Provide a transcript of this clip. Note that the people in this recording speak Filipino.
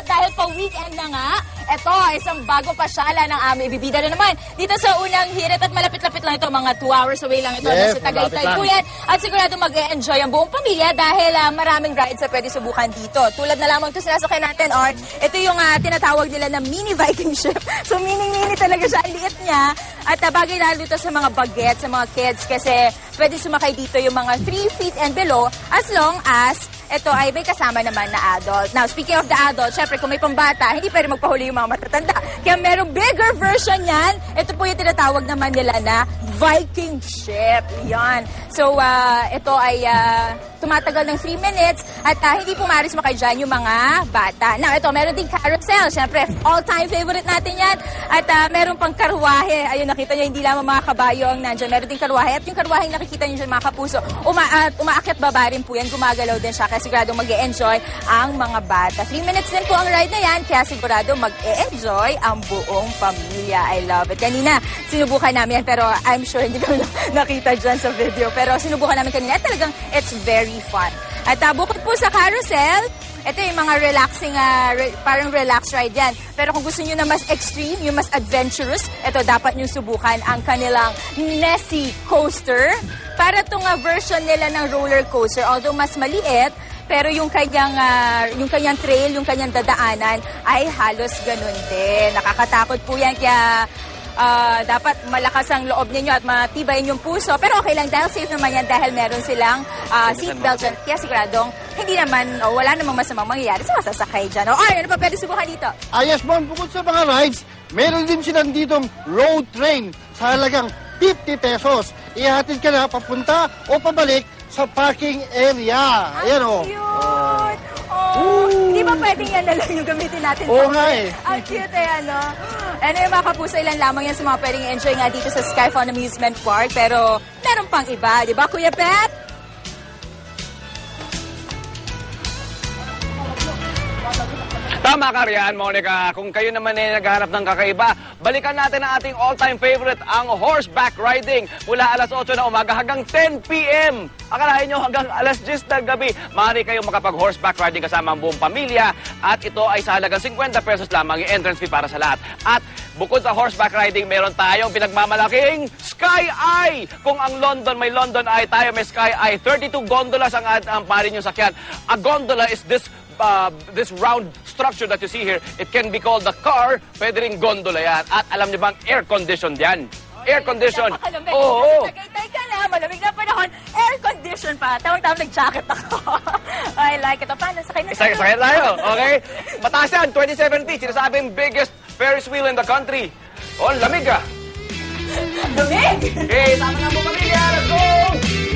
Dahil pa-weekend na nga, ito, isang bagong pasyala ng aming bibida na naman. Dito sa unang hirit at malapit-lapit lang ito, mga 2 hours away lang ito. Yes, sa Tagaytay po yan. At sigurado mag-e-enjoy ang buong pamilya dahil maraming rides na pwede subukan dito. Tulad na lamang ito sinasakay natin, Art. Ito yung tinatawag nila na mini Viking ship. So, mini-mini talaga siya. Ang liit niya. At bagay lalo ito sa mga bagets, sa mga kids kasi pwede sumakay dito yung mga 3 feet and below as long as ito ay may kasama naman na adult. Now, speaking of the adult, syempre kung may pambata, hindi pwede magpahuli yung mga matatanda. Kaya merong bigger version yan. Ito po yung tinatawag naman nila na Viking ship. Yan. So, ito ay tumatagal ng 3 minutes at hindi pumaris makay dyan yung mga bata. Now, ito, meron din carousel. Syempre, all-time favorite natin yan. At meron pang karwahe. Ayun, nakita nyo, hindi lamang mga kabayo ang nandyan. Meron din karwahe. At yung karwahe nakikita nyo dyan, mga kapuso, umaakyat baba rin po yan. Gumagalaw din siya. Kaya sigurado mag-e-enjoy ang mga bata. 3 minutes din po ang ride na yan. Kaya sigurado mag-e-enjoy ang buong pamilya. I love it. Kanina, sinubukan namin yan. Pero I'm sure hindi kami nakita dyan sa video. Pero sinubukan namin kanina. At talagang it's very fun. At bukod po sa carousel, ito yung mga relaxing, parang relax ride yan. Pero kung gusto nyo na mas extreme, yung mas adventurous, ito dapat nyo subukan ang kanilang Nessie Coaster. Para itong version nila ng roller coaster, although mas maliit, pero yung kanyang trail, yung kanyang dadaanan ay halos ganun din. Nakakatakot po yan, kaya dapat malakas ang loob ninyo at matibay yung puso. Pero okay lang dahil safe naman yan dahil meron silang seatbelt dyan. Kaya siguradong hindi naman, wala namang masamang mangyayari sa masasakay dyan. Ano pa pwede subukan dito? Yes, ma'am. Bukod sa mga rides, meron din silang ditong road train sa halagang 50 pesos. Ihatid ka na papunta o pabalik sa parking area. Ayan o. Cute! Di ba pwedeng yan na lang yung gamitin natin? Oo nga eh. Ang cute ano? Ano yung mga kapuso, ilan lamang yan sa mga pwedeng enjoy nga dito sa Sky Fun Amusement Park. Pero meron pang iba, di ba Kuya Pet? Tama ka riyan, Monica. Kung kayo naman ay naghahanap ng kakaiba, balikan natin ang ating all-time favorite, ang horseback riding. Mula alas 8 na umaga hanggang 10 p.m. Akalain nyo hanggang alas 10 ng gabi. Maaari kayong makapag-horseback riding kasama ang buong pamilya. At ito ay sa halagang 50 pesos lamang yung entrance fee para sa lahat. At bukod sa horseback riding, meron tayong pinagmamalaking Sky Eye. Kung ang London, may London Eye, tayo may Sky Eye. 32 gondolas ang pari nyo sakyan. A gondola is this round structure that you see here. It can be called a car, pwede rin gondola yan. At alam niyo bang air-conditioned yan? Air-conditioned. Oo. Tagaytay ka na, malamig na panahon, air-condition pa. Tawang-tawang nag-jacket ako. I like it. Paano? Sakay na tayo. Sakay tayo, okay? Mataas yan, 27 feet. Sinasabing biggest Ferris wheel in the country. Oh, lamig ah. Lamig! Okay, sama nga po pamilya. Let's go!